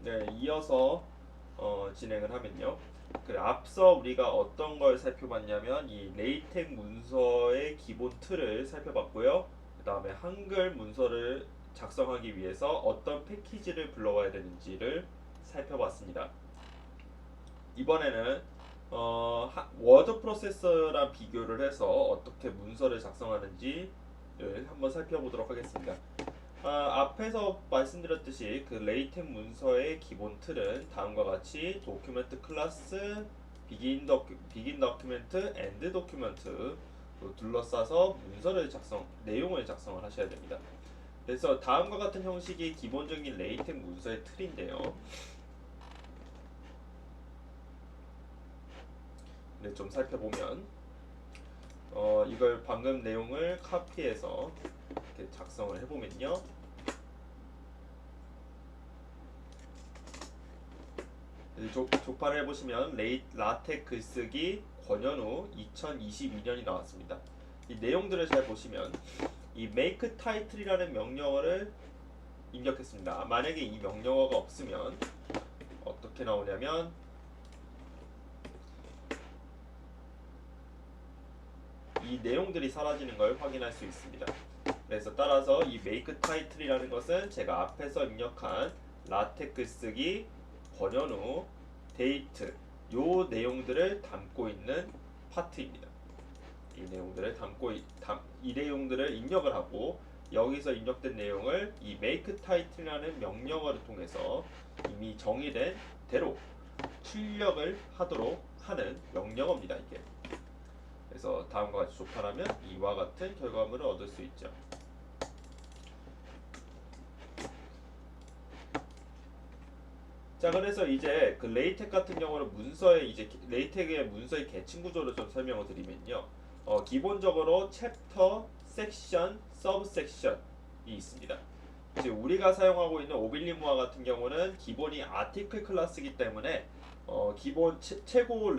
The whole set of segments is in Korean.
네, 이어서 진행을 하면요. 앞서 우리가 어떤 걸 살펴봤냐면 이 레이텍 문서의 기본 틀을 살펴봤고요. 그 다음에 한글 문서를 작성하기 위해서 어떤 패키지를 불러와야 되는지를 살펴봤습니다. 이번에는 워드 프로세서랑 비교를 해서 어떻게 문서를 작성하는지를 한번 살펴보도록 하겠습니다. 앞에서 말씀드렸듯이 그 레이텍 문서의 기본 틀은 다음과 같이 도큐멘트 클래스, 비긴 도큐멘트, 엔드 도큐멘트 둘러싸서 내용을 작성을 하셔야 됩니다. 그래서 다음과 같은 형식이 기본적인 레이텍 문서의 틀인데요. 네, 좀 살펴보면 이걸 방금 내용을 카피해서 이렇게 작성을 해보면요. 조파를 해보시면 라텍 글쓰기 권현우 2022년이 나왔습니다. 이 내용들을 잘 보시면 이 make title이라는 명령어를 입력했습니다. 만약에 이 명령어가 없으면 어떻게 나오냐면 이 내용들이 사라지는 걸 확인할 수 있습니다. 그래서 따라서 이 make title이라는 것은 제가 앞에서 입력한 라텍 글쓰기 권현우 데이트 요 내용들을 담고 있는 파트입니다. 이 내용들을 입력을 하고 여기서 입력된 내용을 이 make title이라는 명령어를 통해서 이미 정의된 대로 출력을 하도록 하는 명령어입니다. 이게. 그래서 다음과 같이 조판하면 이와 같은 결과물을 얻을 수 있죠. 자, 그래서 이제 그 레이텍 같은 경우는 문서의 이제 레이텍의 문서의 계층 구조를 좀 설명을 드리면요. 기본적으로 챕터, 섹션, 서브 섹션이 있습니다. 이제 우리가 사용하고 있는 오빌리무아 같은 경우는 기본이 아티클 클래스이기 때문에 기본 최고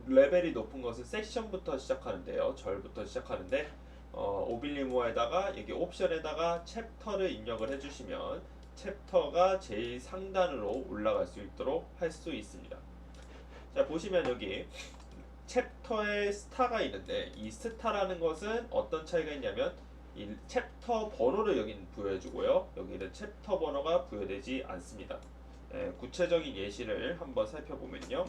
레벨이 높은 것은 섹션부터 시작하는데요. 절부터 시작하는데 오빌리무아에다가 여기 옵션에다가 챕터를 입력을 해주시면 챕터가 제일 상단으로 올라갈 수 있도록 할 수 있습니다. 자, 보시면 여기 챕터에 스타가 있는데 이 스타라는 것은 어떤 차이가 있냐면 이 챕터 번호를 여기는 부여해주고요. 여기는 챕터 번호가 부여되지 않습니다. 구체적인 예시를 한번 살펴보면요.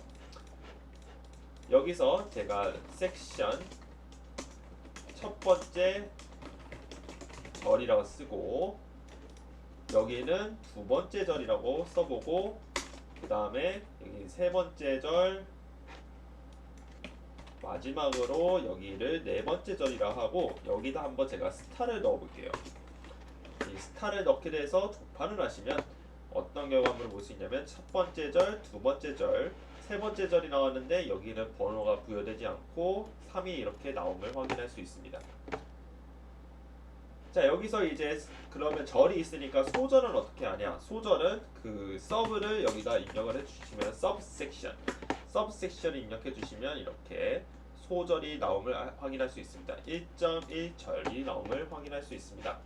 여기서 제가 섹션 첫 번째 절이라고 쓰고 여기는 두 번째 절이라고 써보고 그 다음에 여기 세 번째 절 마지막으로 여기를 네 번째 절이라 하고 여기다 한번 제가 스타를 넣어 볼게요. 이 스타를 넣게 돼서 조판을 하시면 어떤 결과물을 볼 수 있냐면 첫 번째 절, 두 번째 절, 세 번째 절이 나왔는데 여기는 번호가 부여되지 않고 3이 이렇게 나옴을 확인할 수 있습니다. 자, 여기서 이제 그러면 절이 있으니까 소절은 어떻게 하냐? 소절은 그 서브를 여기다 입력을 해주시면 서브 섹션을 입력해 주시면 이렇게 소절이 나옴을 확인할 수 있습니다. 1.1절이 나옴을 확인할 수 있습니다.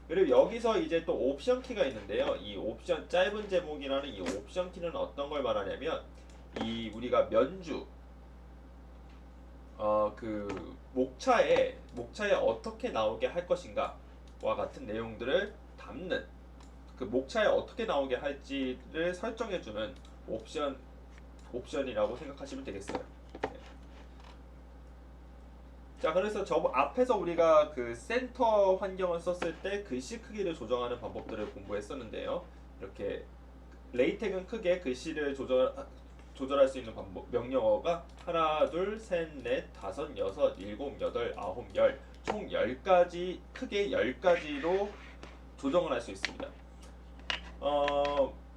그리고 여기서 이제 또 옵션 키가 있는데요. 이 옵션 짧은 제목이라는 이 옵션 키는 어떤 걸 말하냐면 이 우리가 면주 그 목차에 어떻게 나오게 할 것인가와 같은 내용들을 담는 그 목차에 어떻게 나오게 할지를 설정해주는 옵션이라고 생각하시면 되겠어요. 네. 자, 그래서 저 앞에서 우리가 그 센터 환경을 썼을 때 글씨 크기를 조정하는 방법들을 공부했었는데요. 이렇게 레이텍은 크게 글씨를 조절할 수 있는 방법 명령어가 하나, 둘, 셋, 넷, 다섯, 여섯, 일곱, 여덟, 아홉, 총 10가지 크게 10가지로 조정을 할 수 있습니다.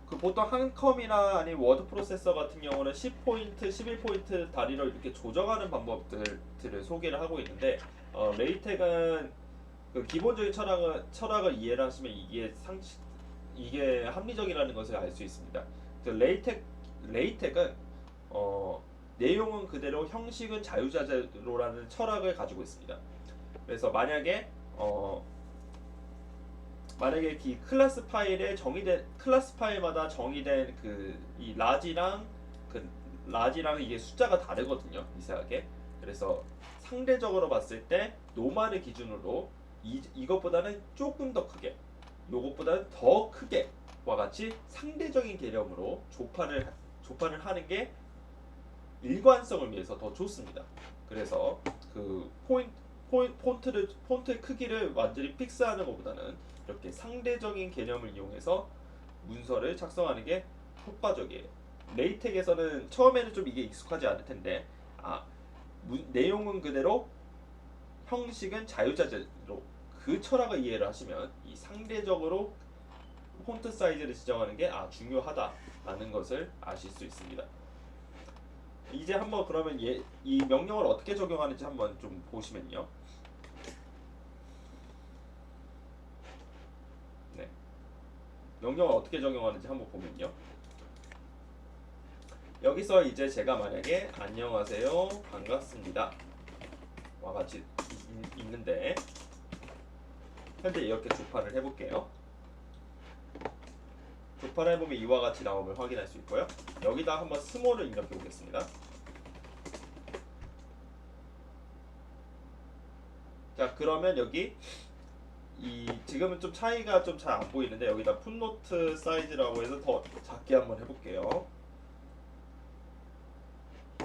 그 보통 한컴이나 아니 워드 프로세서 같은 경우는 10포인트, 11포인트 단위로 이렇게 조정하는 방법들을 소개를 하고 있는데 레이텍은 그 기본적인 철학을 이해를 하시면 이게 합리적이라는 것을 알 수 있습니다. 그 레이텍은 내용은 그대로 형식은 자유자재로라는 철학을 가지고 있습니다. 그래서 만약에 만약에 이 클래스 파일에 정의된 클래스 파일마다 정의된 이 라지랑 이게 숫자가 다르거든요. 미세하게. 그래서 상대적으로 봤을 때 노말을 기준으로 이것보다는 조금 더 크게, 요것보다는 더 크게와 같이 상대적인 개념으로 조판을 하는 게 일관성을 위해서 더 좋습니다. 그래서 그 폰트의 크기를 완전히 픽스하는 것보다는 이렇게 상대적인 개념을 이용해서 문서를 작성하는 게 효과적이에요. 레이텍에서는 처음에는 좀 이게 익숙하지 않을 텐데, 내용은 그대로 형식은 자유자재로 그 철학을 이해를 하시면 이 상대적으로 폰트 사이즈를 지정하는 게 중요하다라는 것을 아실 수 있습니다. 이제 한번 그러면 이 명령을 어떻게 적용하는지 한번 좀 보시면요. 네, 명령을 어떻게 적용하는지 한번 보면요. 여기서 이제 제가 만약에 안녕하세요 반갑습니다 와 같이 있는데 현재 이렇게 조판을 해볼게요. 조판을 해보면 이와 같이 나옴을 확인할 수 있고요. 여기다 한번 스몰을 입력해 보겠습니다. 자, 그러면 여기 지금은 좀 차이가 좀 잘 안 보이는데 여기다 풋노트 사이즈라고 해서 더 작게 한번 해볼게요.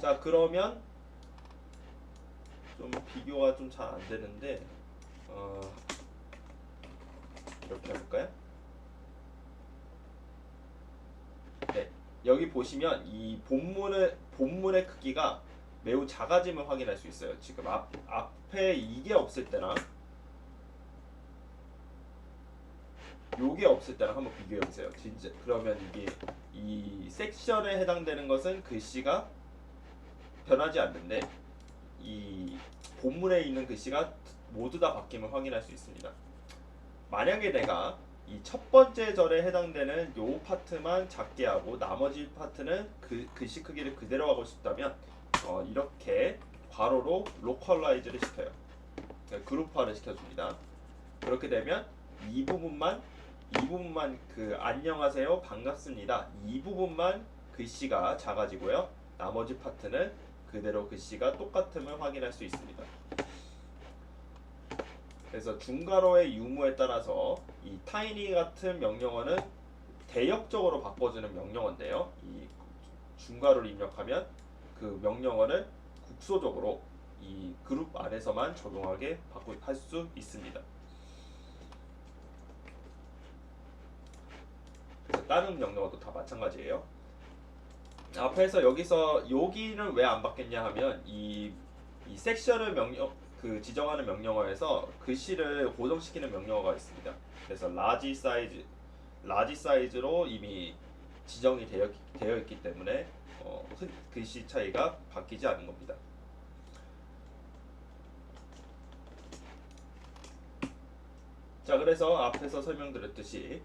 자, 그러면 좀 비교가 좀 잘 안 되는데 이렇게 해볼까요? 네, 여기 보시면 이 본문의 크기가 매우 작아짐을 확인할 수 있어요. 지금 앞에 이게 없을 때랑 요게 없을 때랑 한번 비교해 보세요. 진짜 그러면 이게 이 섹션에 해당되는 것은 글씨가 변하지 않는데 이 본문에 있는 글씨가 모두 다 바뀜을 확인할 수 있습니다. 만약에 내가 이 첫 번째 절에 해당되는 요 파트만 작게 하고 나머지 파트는 글씨 크기를 그대로 하고 싶다면 이렇게 괄호로 로컬라이즈를 시켜요. 그룹화를 시켜줍니다. 그렇게 되면 이 부분만 안녕하세요 반갑습니다 이 부분만 글씨가 작아지고요. 나머지 파트는 그대로 글씨가 똑같음을 확인할 수 있습니다. 그래서 중괄호의 유무에 따라서 이 타이니 같은 명령어는 대역적으로 바꿔주는 명령어인데요. 이 중괄호를 입력하면 그 명령어를 국소적으로 이 그룹 안에서만 적용하게 할 수 있습니다. 그래서 다른 명령어도 다 마찬가지예요. 앞에서 여기는 왜 안 바뀌었냐 하면 이 섹션을 지정하는 명령어에서 글씨를 고정시키는 명령어가 있습니다. 그래서 라지 사이즈로 이미 지정이 되어 있기 때문에 글씨 차이가 바뀌지 않는 겁니다. 자, 그래서 앞에서 설명드렸듯이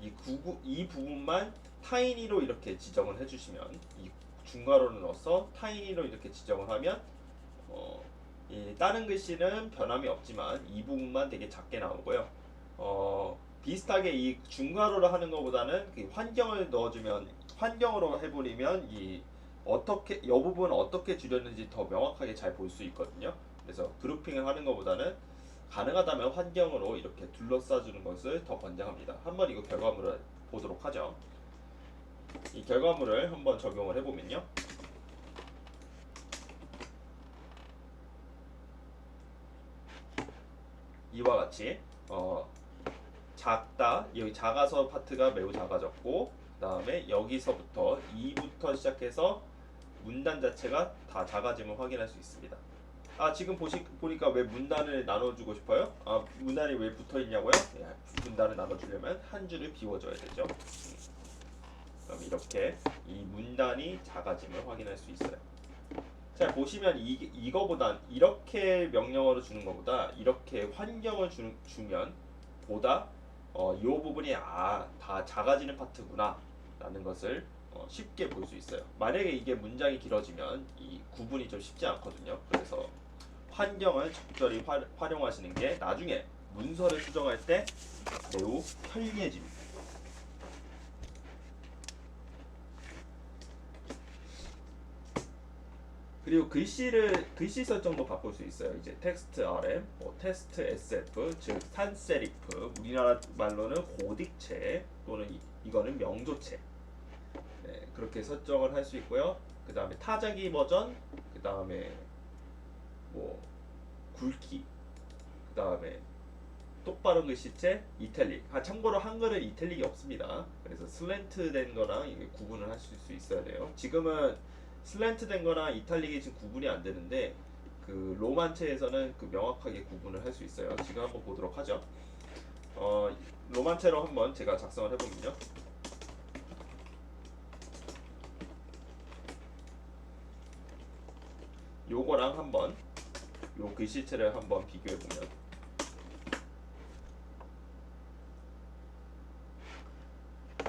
이 부분만 타이니로 이렇게 지정을 해주시면 이 중괄호를 넣어서 타이니로 이렇게 지정을 하면 이 다른 글씨는 변함이 없지만 이 부분만 되게 작게 나오고요. 비슷하게 이 중괄호를 하는 것보다는 그 환경을 넣어주면 환경으로 해버리면 이 부분 어떻게 줄였는지 더 명확하게 잘 볼 수 있거든요. 그래서 그룹핑을 하는 것보다는 가능하다면 환경으로 이렇게 둘러싸주는 것을 더 권장합니다. 한번 이거 결과물을 보도록 하죠. 이 결과물을 한번 적용을 해보면요. 이와 같이 작다. 여기 작아서 파트가 매우 작아졌고 그 다음에 여기서부터 2부터 시작해서 문단 자체가 다 작아짐을 확인할 수 있습니다. 지금 보니까 왜 문단을 나눠주고 싶어요? 문단이 왜 붙어있냐고요? 네, 문단을 나눠주려면 한 줄을 비워줘야 되죠. 그럼 이렇게 이 문단이 작아짐을 확인할 수 있어요. 자, 보시면 이거보단 이렇게 명령어를 주는 것보다 이렇게 환경을 주면 보다 이 부분이 다 작아지는 파트구나 라는 것을 쉽게 볼 수 있어요. 만약에 이게 문장이 길어지면 이 구분이 좀 쉽지 않거든요. 그래서 환경을 적절히 활용하시는 게 나중에 문서를 수정할 때 매우 편리해집니다. 그리고 글씨 설정도 바꿀 수 있어요. 이제 텍스트 RM, 뭐 텍스트 SF, 즉 산세리프, 우리나라 말로는 고딕체 또는 이거는 명조체. 네, 그렇게 설정을 할 수 있고요. 그 다음에 타자기 버전, 그 다음에 뭐 굵기, 그 다음에 똑바른 글씨체, 이탈릭. 참고로 한글은 이탈릭이 없습니다. 그래서 슬랜트된 거랑 이게 구분을 하실 수 있어야 돼요. 지금은 슬랜트된 거랑 이탈릭이 지금 구분이 안 되는데 그 로만체에서는 그 명확하게 구분을 할 수 있어요. 지금 한번 보도록 하죠. 로만체로 한번 제가 작성을 해보면요. 요거랑 한번 요 글씨체를 한번 비교해 보면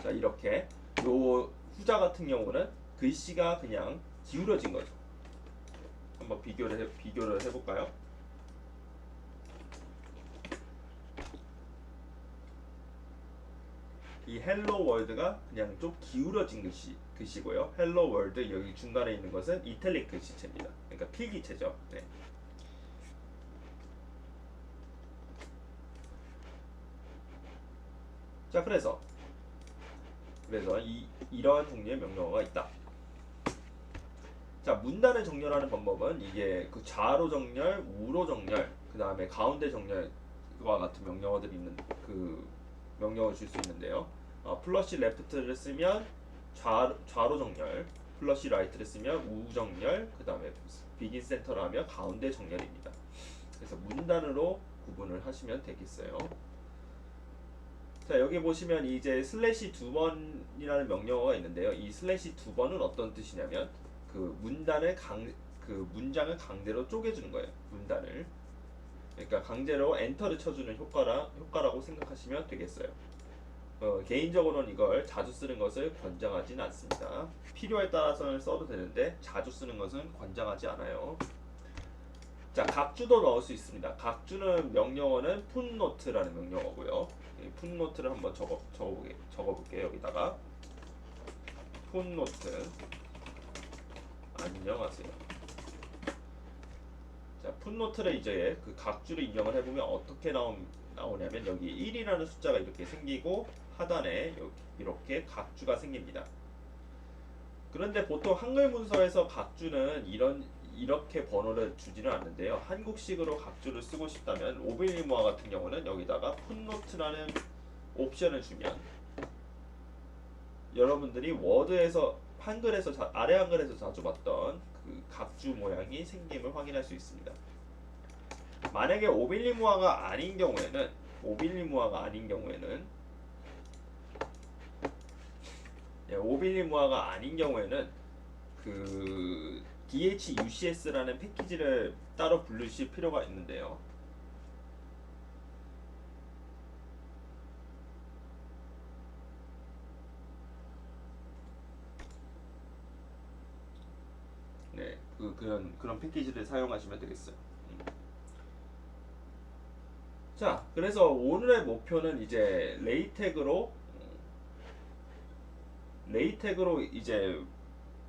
자 이렇게 요 후자 같은 경우는 글씨가 그냥 기울어진 거죠. 한번 비교를 해볼까요? 이 헬로 월드가 그냥 좀 기울어진 글씨고요. 헬로 월드 여기 중간에 있는 것은 이탈릭 글씨체입니다. 그러니까 필기체죠. 네. 자 그래서 이러한 종류의 명령어가 있다. 자 문단을 정렬하는 방법은 이게 그 좌로 정렬, 우로 정렬, 그 다음에 가운데 정렬과 같은 명령어들이 있는 그 명령어를 줄 수 있는데요. 플러시 레프트를 쓰면 좌로 정렬, 플러시 라이트를 쓰면 우 정렬, 그 다음에 비긴 센터를 하면 가운데 정렬입니다. 그래서 문단으로 구분을 하시면 되겠어요. 자 여기 보시면 이제 슬래시 두 번이라는 명령어가 있는데요. 이 슬래시 두 번은 어떤 뜻이냐면 그 문장을 강제로 쪼개주는 거예요. 문단을. 그러니까 강제로 엔터를 쳐주는 효과라고 생각하시면 되겠어요. 개인적으로는 이걸 자주 쓰는 것을 권장하진 않습니다. 필요에 따라서는 써도 되는데 자주 쓰는 것은 권장하지 않아요. 자, 각주도 넣을 수 있습니다. 각주는 명령어는 풋노트라는 명령어고요. 이 풋노트를 한번 적어볼게요. 여기다가 풋노트 안녕하세요. 자, 풋노트를 이제 그 각주를 입력을 해보면 어떻게 나오냐면 여기 1이라는 숫자가 이렇게 생기고 하단에 이렇게 각주가 생깁니다. 그런데 보통 한글 문서에서 각주는 이렇게 번호를 주지는 않는데요. 한국식으로 각주를 쓰고 싶다면 오빌리모아 같은 경우는 여기다가 풋노트라는 옵션을 주면 여러분들이 워드에서 아래 한글에서 자주 봤던 그 각주 모양이 생김을 확인할 수 있습니다. 만약에 오빌리모아가 아닌 경우에는 그 DHUCS라는 패키지를 따로 부르실 필요가 있는데요. 네, 그런 패키지를 사용하시면 되겠어요. 자, 그래서 오늘의 목표는 이제 레이텍으로 이제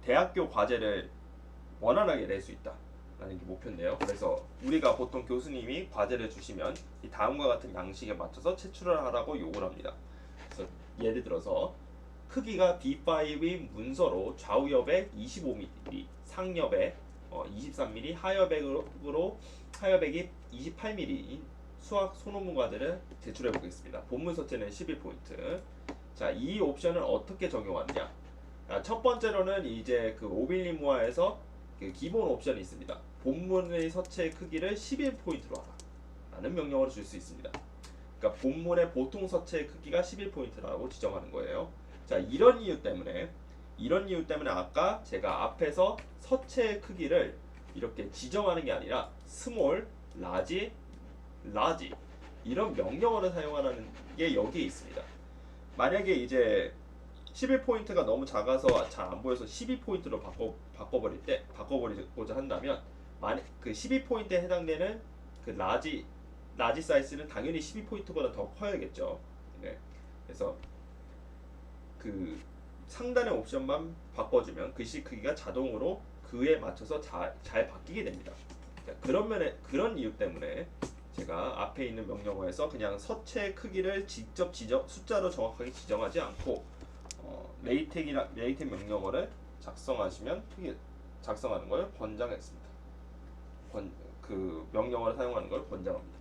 대학교 과제를 원활하게 낼 수 있다라는 게 목표인데요. 그래서 우리가 보통 교수님이 과제를 주시면 이 다음과 같은 양식에 맞춰서 제출을 하라고 요구를 합니다. 그래서 예를 들어서 크기가 B5인 문서로 좌우 여백 25mm, 상여백 23mm, 하여백이 28mm인 수학 소논문 과제를 제출해 보겠습니다. 본문 서체는 11포인트. 자, 이 옵션을 어떻게 적용하느냐? 첫 번째로는 이제 그 오빌리모아에서 그 기본 옵션이 있습니다. 본문의 서체 크기를 11포인트로 하라 라는 명령어를 줄 수 있습니다. 그러니까 본문의 보통 서체 크기가 11포인트라고 지정하는 거예요. 자, 이런 이유 때문에 아까 제가 앞에서 서체 크기를 이렇게 지정하는 게 아니라 스몰, 라지 이런 명령어를 사용하라는 게 여기에 있습니다. 만약에 이제 11포인트가 너무 작아서 잘 안 보여서 12포인트로 바꿔버리고자 한다면 그 12포인트에 해당되는 그 라지 라지 사이즈는 당연히 12포인트보다 더 커야겠죠. 네. 그래서 그 상단의 옵션만 바꿔주면 글씨 크기가 자동으로 그에 맞춰서 잘 바뀌게 됩니다. 그런 이유 때문에 제가 앞에 있는 명령어에서 그냥 서체 크기를 직접 숫자로 정확하게 지정하지 않고 레이텍 명령어를 작성하는 걸 권장했습니다. 그 명령어를 사용하는 걸 권장합니다.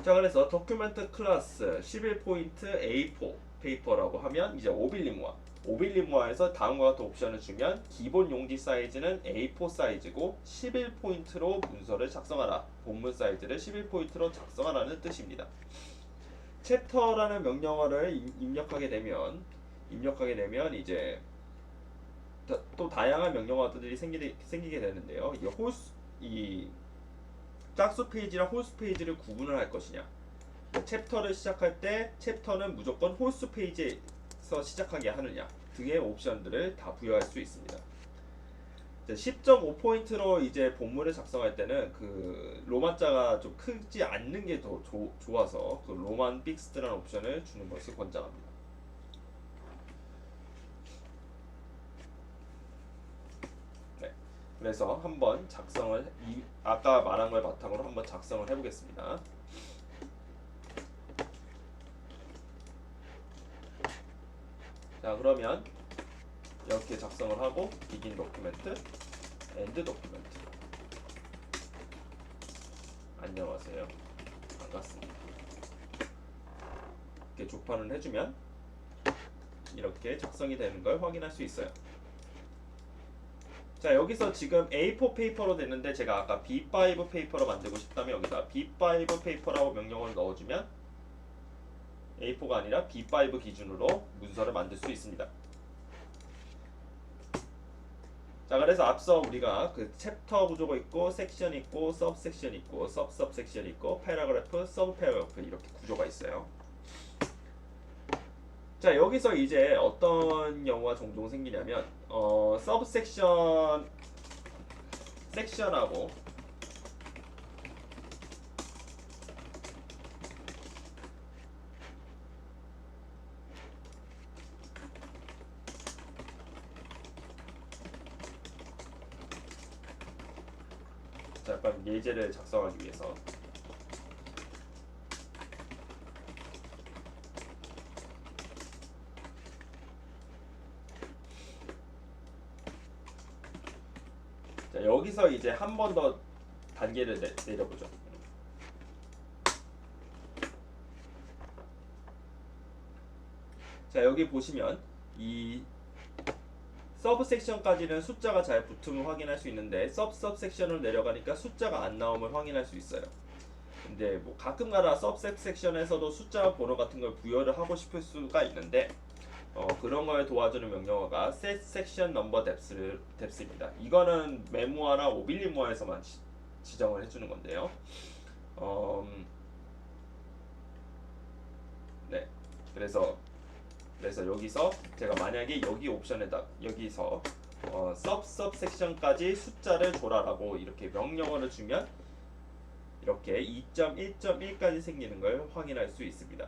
자, 그래서 도큐멘트 클래스 11포인트 A4 페이퍼라고 하면 이제 오빌리모아에서 다음과 같은 옵션을 주면 기본 용지 사이즈는 A4 사이즈고 11포인트로 문서를 작성하라. 본문 사이즈를 11포인트로 작성하라는 뜻입니다. 챕터라는 명령어를 입력하게 되면 이제 또 다양한 명령어들이 생기게 되는데요. 이 짝수 페이지랑 홀수 페이지를 구분을 할 것이냐. 챕터를 시작할 때 챕터는 무조건 홀수 페이지에서 시작하게 하느냐 등의 옵션들을 다 부여할 수 있습니다. 10.5포인트로 이제 본문을 작성할 때는 그 로마자가 좀 크지 않는 게 더 좋아서 그 로만 픽스드라는 옵션을 주는 것을 권장합니다. 네, 그래서 한번 아까 말한 걸 바탕으로 한번 작성을 해보겠습니다. 자, 그러면 이렇게 작성을 하고 begin 도큐멘트, end 도큐멘트. 안녕하세요. 반갑습니다. 이렇게 조판을 해주면 이렇게 작성이 되는 걸 확인할 수 있어요. 자, 여기서 지금 A4 페이퍼로 됐는데 제가 아까 B5 페이퍼로 만들고 싶다면 여기다 B5 페이퍼라고 명령어를 넣어주면 A4가 아니라 B5 기준으로 문서를 만들 수 있습니다. 자, 그래서 앞서 우리가 그 챕터 구조가 있고 섹션 있고 서브섹션 있고 서브섹션 있고 패러그래프, 서브 패러그래프 이렇게 구조가 있어요. 자, 여기서 이제 어떤 경우가 종종 생기냐면 섹션하고 잠깐 예제를 작성하기 위해서 자, 여기서 이제 한 번 더 단계를 내려보죠. 자, 여기 보시면 이 서브 섹션까지는 숫자가 잘 붙음을 확인할 수 있는데 서브 섹션을 내려가니까 숫자가 안 나옴을 확인할 수 있어요. 근데 뭐 가끔가다 서브 섹션에서도 숫자 번호 같은 걸 부여를 하고 싶을 수가 있는데 그런 걸 도와주는 명령어가 set section number depth입니다. 이거는 메모어나 오빌리모어에서만 지정을 해주는 건데요. 네, 그래서 여기서 제가 만약에 여기 옵션에다 여기서 서브 섹션까지 숫자를 줘라라고 이렇게 명령어를 주면 이렇게 2.1.1까지 생기는 걸 확인할 수 있습니다.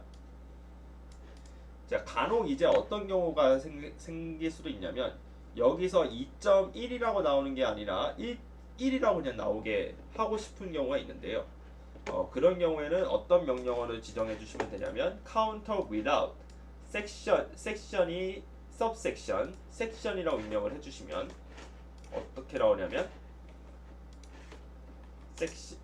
자, 간혹 이제 어떤 경우가 생길 수도 있냐면 여기서 2.1이라고 나오는 게 아니라 1이라고 그냥 나오게 하고 싶은 경우가 있는데요. 그런 경우에는 어떤 명령어를 지정해 주시면 되냐면 counter without 섹션이 subsection, 섹션이라고 입력을 해주시면 어떻게 나오냐면 섹션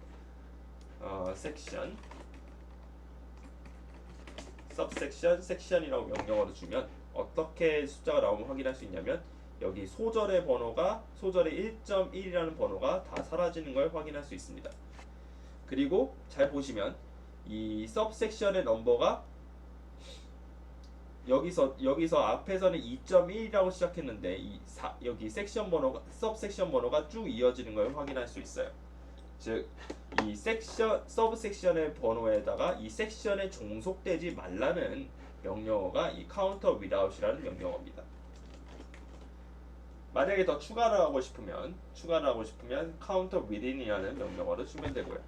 subsection, 섹션이라고 명령어를 주면 어떻게 숫자가 나오면 확인할 수 있냐면 여기 소절의 1.1이라는 번호가 다 사라지는 걸 확인할 수 있습니다. 그리고 잘 보시면 이 subsection의 넘버가 여기서 앞에서는 2.1이라고 시작했는데 여기 sub섹션 번호가 쭉 이어지는 걸 확인할 수 있어요. 즉, 이 서브섹션의 번호에다가 이 섹션에 종속되지 말라는 명령어가 이 counter without이라는 명령어입니다. 만약에 더 추가를 하고 싶으면 counter within이라는 명령어를 주면 되고요.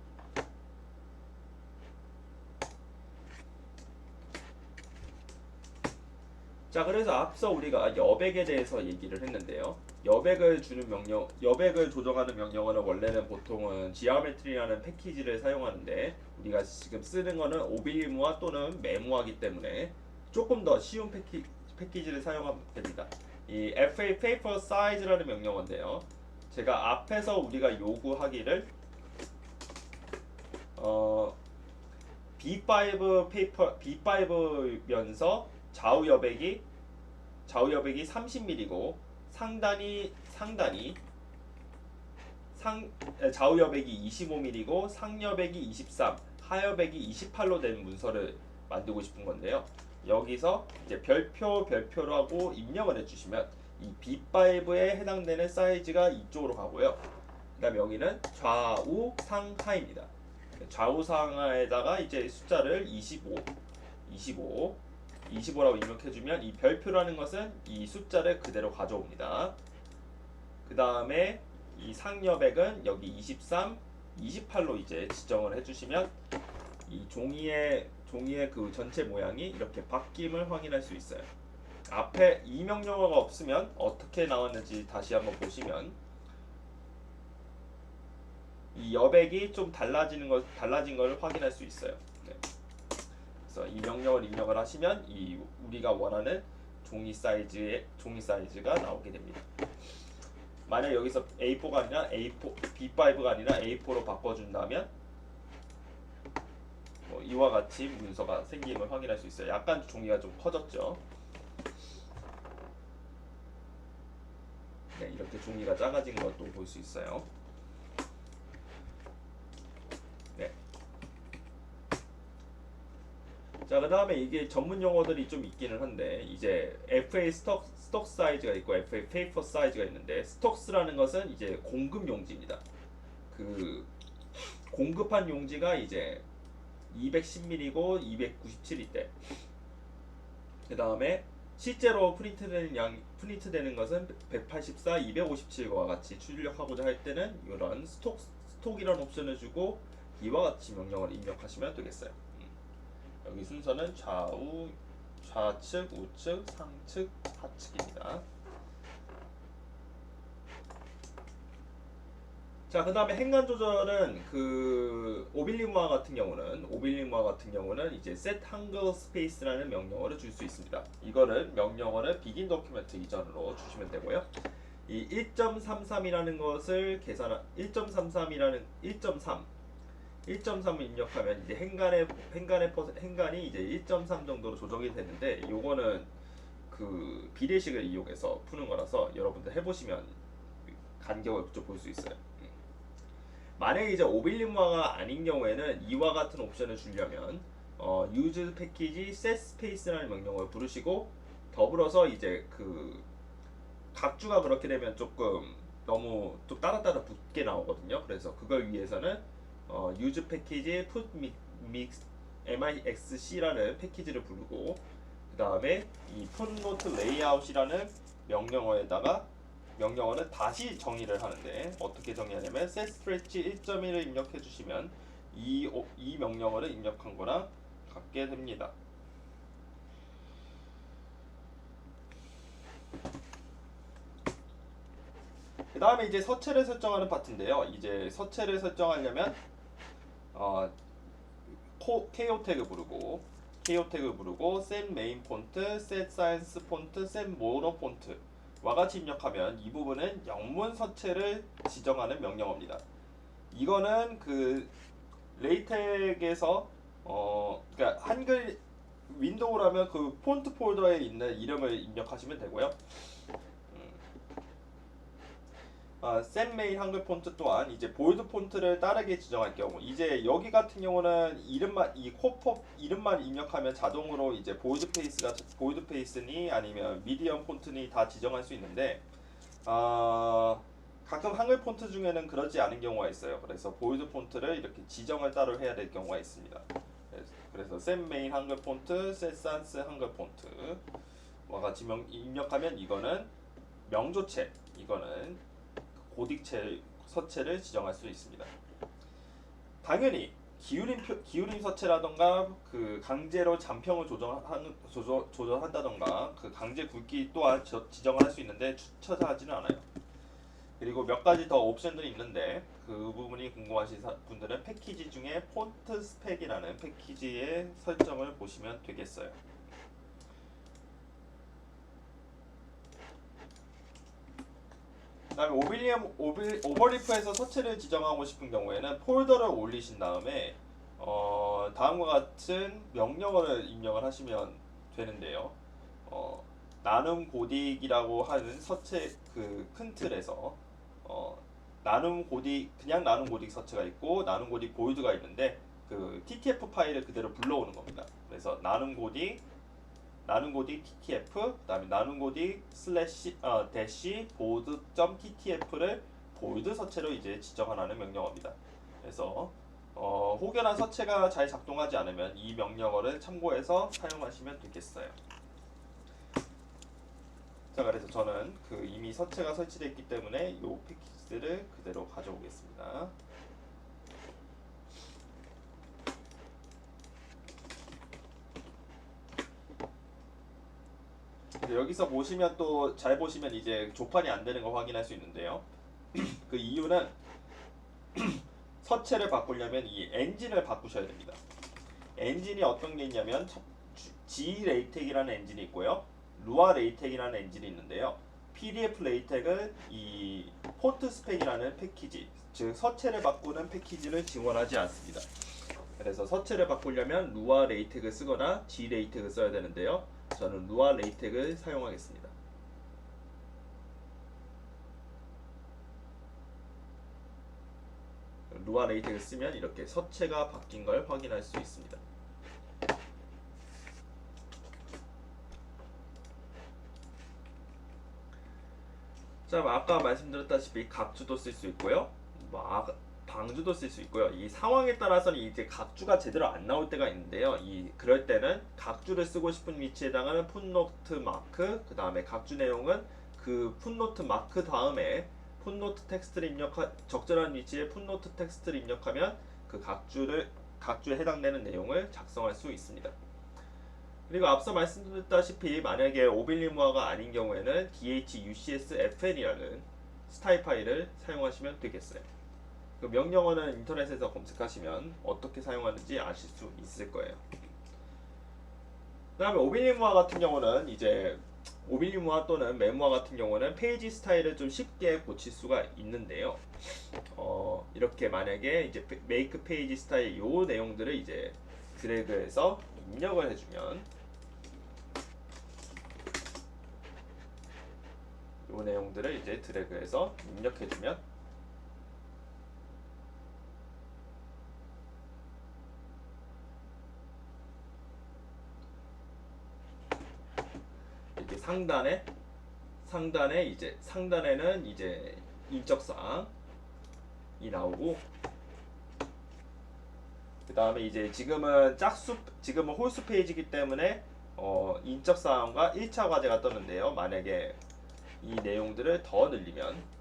자, 그래서 앞서 우리가 여백에 대해서 얘기를 했는데요. 여백을 주는 명령, 여백을 조정하는 명령어는 원래는 보통은 geometry라는 패키지를 사용하는데 우리가 지금 쓰는 거는 오빌리무아 또는 메모하기 때문에 조금 더 쉬운 패키지를 사용하면 됩니다. 이 FA paper size라는 명령어인데요. 제가 앞에서 우리가 요구하기를 B5 페이퍼 B5면서 좌우 여백이 30mm고 좌우 여백이 25mm고 상여백이 23, 하여백이 28로 된 문서를 만들고 싶은 건데요. 여기서 이제 별표로 하고 입력을 해주시면 이 B5에 해당되는 사이즈가 이쪽으로 가고요. 그다음에 여기는 좌우 상하입니다. 좌우 상하에다가 이제 숫자를 25라고 입력해주면 이 별표라는 것은 이 숫자를 그대로 가져옵니다. 그 다음에 이 상여백은 여기 23, 28로 이제 지정을 해주시면 이 종이의 그 전체 모양이 이렇게 바뀜을 확인할 수 있어요. 앞에 이 명령어가 없으면 어떻게 나왔는지 다시 한번 보시면 이 여백이 좀 달라진 걸 확인할 수 있어요. 네. 그래서 이 명령을 입력을 하시면 이 우리가 원하는 종이 사이즈가 나오게 됩니다. 만약 여기서 A4가 아니라 B5가 아니라 A4로 바꿔준다면 이와 같이 문서가 생김을 확인할 수 있어요. 약간 종이가 좀 커졌죠. 네, 이렇게 종이가 작아진 것도 볼 수 있어요. 네. 자, 그 다음에 이게 전문 용어들이 좀 있기는 한데 이제 FA 스톡 사이즈가 있고 FA 페이퍼 사이즈가 있는데 스톡스라는 것은 이제 공급 용지입니다. 그 공급한 용지가 이제 210mm고 297이대. 그 다음에 실제로 프린트되는 것은 184, 257과 같이 출력하고자 할 때는 이런 스톡이라는 옵션을 주고 이와 같이 명령을 입력하시면 되겠어요. 여기 순서는 좌측, 우측, 상측, 하측입니다. 자, 그 다음에 행간 조절은 그 오빌리무아 같은 경우는 이제 set 한글 스페이스라는 명령어를 줄 수 있습니다. 이거를 명령어를 비긴 도큐멘트 이전으로 주시면 되고요. 이 1.33이라는 것을 1.3을 입력하면 이제 행간이 이제 1.3 정도로 조정이 되는데 요거는 그 비례식을 이용해서 푸는 거라서 여러분들 해보시면 간격을 좀 볼 수 있어요. 만약에 이제 오빌리무아가 아닌 경우에는 이와 같은 옵션을 주려면 use 패키지 set space라는 명령어를 부르시고 더불어서 이제 그 각주가 그렇게 되면 조금 너무 좀 따라따라 붙게 나오거든요. 그래서 그걸 위해서는 use 패키지 put mixc라는 패키지를 부르고 그 다음에 이 footnote layout이라는 명령어는 다시 정의를 하는데 어떻게 정의하냐면 set stretch 1.1을 입력해 주시면 이 명령어를 입력한 거랑 같게 됩니다. 그 다음에 이제 서체를 설정하는 파트인데요. 이제 서체를 설정하려면 KO 태그 부르고 set main 폰트, set science 폰트, set mono 폰트 와 같이 입력하면 이 부분은 영문 서체를 지정하는 명령어입니다. 이거는 그 레이텍에서 그러니까 한글 윈도우라면 그 폰트 폴더에 있는 이름을 입력하시면 되고요. set main 한글 폰트 또한 이제 볼드 폰트를 다르게 지정할 경우 이제 여기 같은 경우는 이름만 입력하면 자동으로 이제 볼드 페이스니 아니면 미디엄 폰트니 다 지정할 수 있는데 가끔 한글 폰트 중에는 그러지 않은 경우가 있어요. 그래서 볼드 폰트를 이렇게 지정을 따로 해야 될 경우가 있습니다. 그래서 set main 한글 폰트, set sans 한글 폰트와 같이 입력하면 이거는 명조체, 이거는 고딕체 서체를 지정할 수 있습니다. 당연히 기울임 서체라던가 그 강제로 잔평을 조절한다던가 그 강제 굵기 또한 지정을 할 수 있는데 추천하지는 않아요. 그리고 몇 가지 더 옵션들이 있는데 그 부분이 궁금하신 분들은 패키지 중에 폰트 스펙이라는 패키지의 설정을 보시면 되겠어요. 그다음에 오버리프에서 서체를 지정하고 싶은 경우에는 폴더를 올리신 다음에 다음과 같은 명령어를 입력을 하시면 되는데요. 나눔 고딕이라고 하는 서체 그 큰 틀에서 그냥 나눔 고딕 서체가 있고 나눔 고딕 보이드가 있는데 그 TTF 파일을 그대로 불러오는 겁니다. 그래서 나눔 고딕 TTF 그다음에 나눔 고딕 대시 보드.ttf를 보이드 서체로 이제 지정하라는 명령어입니다. 그래서 혹여나 서체가 잘 작동하지 않으면 이 명령어를 참고해서 사용하시면 되겠어요. 자, 그래서 저는 그 이미 서체가 설치되어 있기 때문에 이 패키지를 그대로 가져오겠습니다. 여기서 보시면 또 잘 보시면 이제 조판이 안 되는 거 확인할 수 있는데요. 그 이유는 서체를 바꾸려면 이 엔진을 바꾸셔야 됩니다. 엔진이 어떤 게 있냐면 G 레이텍이라는 엔진이 있고요. 루아 레이텍이라는 엔진이 있는데요. PDF 레이텍은 이 폰트 스펙이라는 패키지, 즉 서체를 바꾸는 패키지를 지원하지 않습니다. 그래서 서체를 바꾸려면 루아 레이텍을 쓰거나 G 레이텍을 써야 되는데요. 저는 루아 레이텍을 사용하겠습니다. 루아 레이텍을 쓰면 이렇게 서체가 바뀐 걸 확인할 수 있습니다. 자, 아까 말씀드렸다시피 각주도 쓸 수 있고요. 방주도 쓸 수 있고요. 이 상황에 따라서는 이제 각주가 제대로 안 나올 때가 있는데요. 그럴 때는 각주를 쓰고 싶은 위치에 해당하는 풋노트 마크, 그 다음에 각주 내용은 그 풋노트 마크 다음에 풋노트 텍스트를 적절한 위치에 풋노트 텍스트를 입력하면 그 각주에 해당되는 내용을 작성할 수 있습니다. 그리고 앞서 말씀드렸다시피 만약에 오빌리무아가 아닌 경우에는 dhucsfn이라는 스타일 파일을 사용하시면 되겠어요. 그 명령어는 인터넷에서 검색하시면 어떻게 사용하는지 아실 수 있을 거예요. 그 다음에 오빌리무아 같은 경우는 이제 오빌리무아 또는 메모아 같은 경우는 페이지 스타일을 좀 쉽게 고칠 수가 있는데요. 이렇게 만약에 이제 메이크 페이지 스타일 요 내용들을 이제 드래그해서 입력을 해주면 요 내용들을 이제 드래그해서 입력해주면 이렇게 상단에는 이제 인적사항이 나오고 그 다음에 이제 지금은 홀수 페이지이기 때문에 인적사항과 1차 과제가 떴는데요. 만약에 이 내용들을 더 늘리면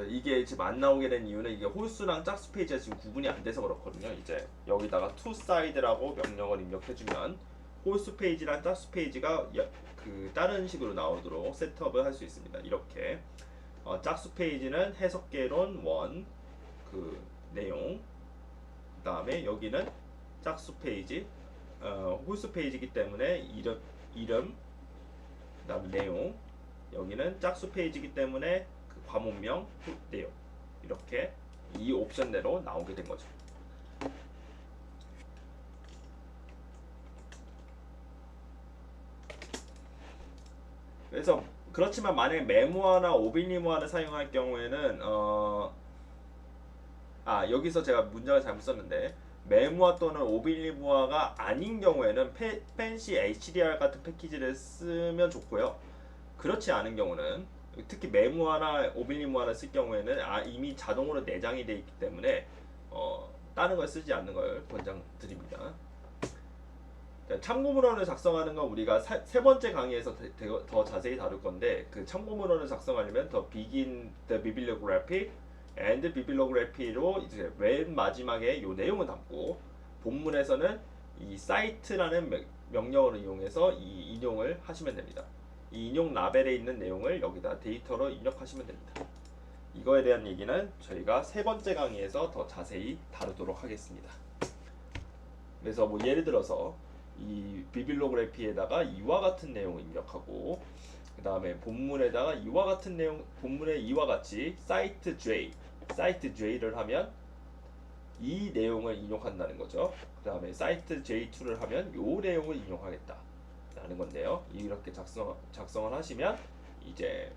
이게 지금 안 나오게 된 이유는 이게 홀수랑 짝수 페이지가 지금 구분이 안 돼서 그렇거든요. 이제 여기다가 투사이드라고 명령을 입력해주면 홀수 페이지랑 짝수 페이지가 그 다른 식으로 나오도록 셋업을 할 수 있습니다. 이렇게 짝수 페이지는 해석개론 1 그 내용, 그 다음에 여기는 짝수 페이지, 홀수 페이지이기 때문에 이름, 그 다음에 내용, 여기는 짝수 페이지이기 때문에 그 과목명, 내용, 이렇게 이 옵션대로 나오게 된 거죠. 그래서 그렇지만 만약에 메모어나 오빌리모어를 사용할 경우에는 여기서 제가 문장을 잘못 썼는데 메모어 또는 오빌리모어가 아닌 경우에는 펜시 HDR 같은 패키지를 쓰면 좋고요. 그렇지 않은 경우는 특히 메모어나 오빌리모어를 쓸 경우에는 이미 자동으로 내장이 되어 있기 때문에 다른 걸 쓰지 않는 걸 권장드립니다. 참고 문헌을 작성하는 건 우리가 세 번째 강의에서 더 자세히 다룰 건데 그 참고 문헌을 작성하려면 더 begin the bibliography and bibliography로 이제 맨 마지막에 요 내용을 담고 본문에서는 이 cite라는 명령어를 이용해서 이 인용을 하시면 됩니다. 이 인용 라벨에 있는 내용을 여기다 데이터로 입력하시면 됩니다. 이거에 대한 얘기는 저희가 세 번째 강의에서 더 자세히 다루도록 하겠습니다. 그래서 뭐 예를 들어서 이 비빌로그래피에다가 이와 같은 내용을 입력하고 그 다음에 본문에다가 이와 같은 내용, 본문에 이와 같이 사이트 J를 하면 이 내용을 인용한다는 거죠. 그 다음에 사이트 J2를 하면 요 내용을 인용하겠다 라는 건데요. 이렇게 작성을 하시면 이제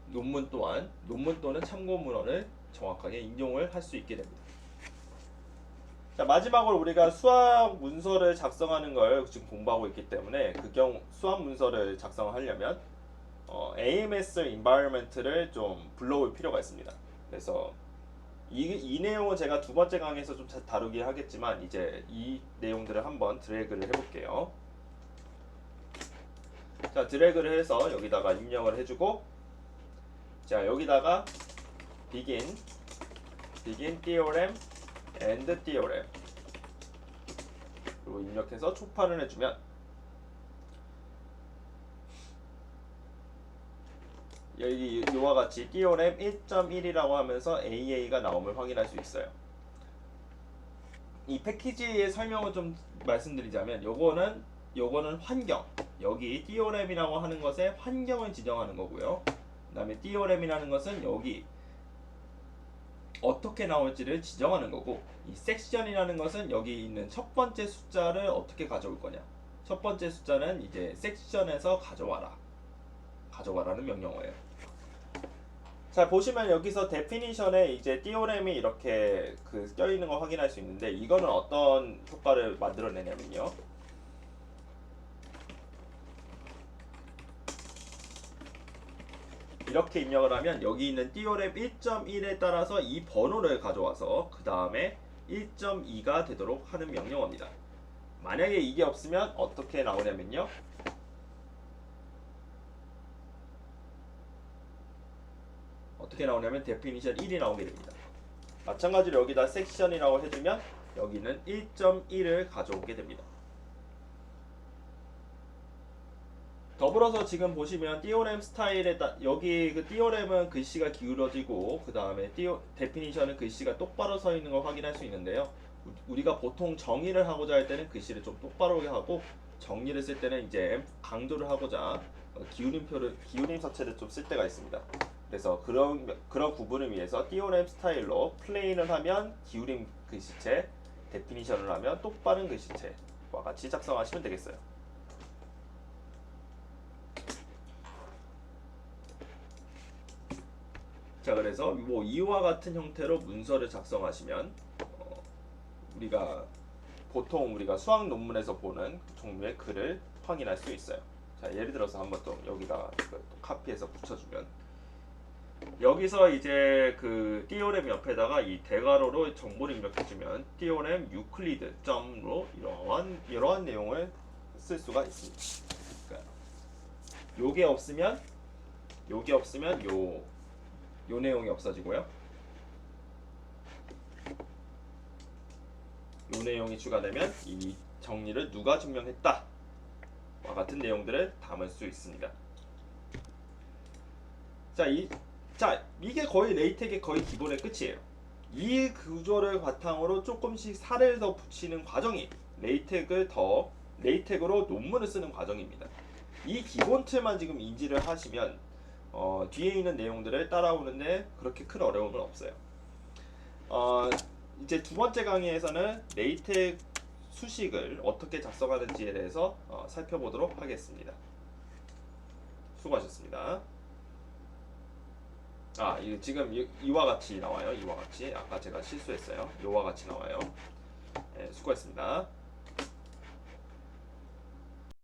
논문 또는 참고 문헌을 정확하게 인용을 할 수 있게 됩니다. 자, 마지막으로 우리가 수학 문서를 작성하는 걸 지금 공부하고 있기 때문에 그 경우 수학 문서를 작성하려면 AMS environment를 좀 불러올 필요가 있습니다. 그래서 이 내용은 제가 두 번째 강의에서 좀 다루긴 하겠지만 이제 이 내용들을 한번 드래그를 해볼게요. 자, 드래그를 해서 여기다가 입력을 해주고 자, 여기다가 begin theorem and theorem 그리고 입력해서 초판을 해주면 여기 이와 같이 theorem 1.1이라고 하면서 AA가 나옴을 확인할 수 있어요. 이 패키지의 설명을 좀 말씀드리자면 요거는 환경, 여기 theorem이라고 하는 것에 환경을 지정하는 거고요. 그 다음에 theorem이라는 것은 여기 어떻게 나올지를 지정하는 거고, 이 섹션이라는 것은 여기 있는 첫 번째 숫자를 어떻게 가져올 거냐. 첫 번째 숫자는 이제 섹션에서 가져와라는 명령어예요. 자, 보시면 여기서 데피니션에 이제 theorem이 이렇게 껴 있는 거 확인할 수 있는데 이거는 어떤 효과를 만들어내냐면요. 이렇게 입력을 하면 여기 있는 theorem 1.1에 따라서 이 번호를 가져와서 그 다음에 1.2가 되도록 하는 명령어입니다. 만약에 이게 없으면 어떻게 나오냐면요. definition 1이 나오게 됩니다. 마찬가지로 여기다 section이라고 해주면 여기는 1.1을 가져오게 됩니다. 더불어서 지금 보시면 theorem 스타일에 여기 그 theorem은 글씨가 기울어지고 그 다음에 definition은 글씨가 똑바로 서 있는 걸 확인할 수 있는데요. 우리가 보통 정의를 하고자 할 때는 글씨를 좀 똑바로 하고 정리를 쓸 때는 이제 강조를 하고자 기울임 서체를 좀 쓸 때가 있습니다. 그래서 그런 구분을 위해서 theorem 스타일로 plain을 하면 기울임 글씨체, definition을 하면 똑바른 글씨체와 같이 작성하시면 되겠어요. 자, 그래서 뭐 이와 같은 형태로 문서를 작성하시면 우리가 수학 논문에서 보는 종류의 글을 확인할 수 있어요. 자, 예를 들어서 한번 또 여기다 또 카피해서 붙여주면 여기서 이제 그 theorem 옆에다가 이 대괄호로 정보를 입력해주면 theorem 유클리드 점으로 이러한 내용을 쓸 수가 있습니다. 그러니까 요게 없으면 요 내용이 없어지고요. 요 내용이 추가되면 이 정리를 누가 증명했다 와 같은 내용들을 담을 수 있습니다. 이게 거의 레이텍의 거의 기본의 끝이에요. 이 구조를 바탕으로 조금씩 살을 더 붙이는 과정이 레이텍으로 논문을 쓰는 과정입니다. 이 기본 틀만 지금 인지를 하시면 뒤에 있는 내용들을 따라오는데 그렇게 큰 어려움은 없어요. 이제 두 번째 강의에서는 레이텍 수식을 어떻게 작성하는지에 대해서 살펴보도록 하겠습니다. 수고하셨습니다. 지금 이와 같이 나와요. 이와 같이. 아까 제가 실수했어요. 이와 같이 나와요. 네, 수고했습니다.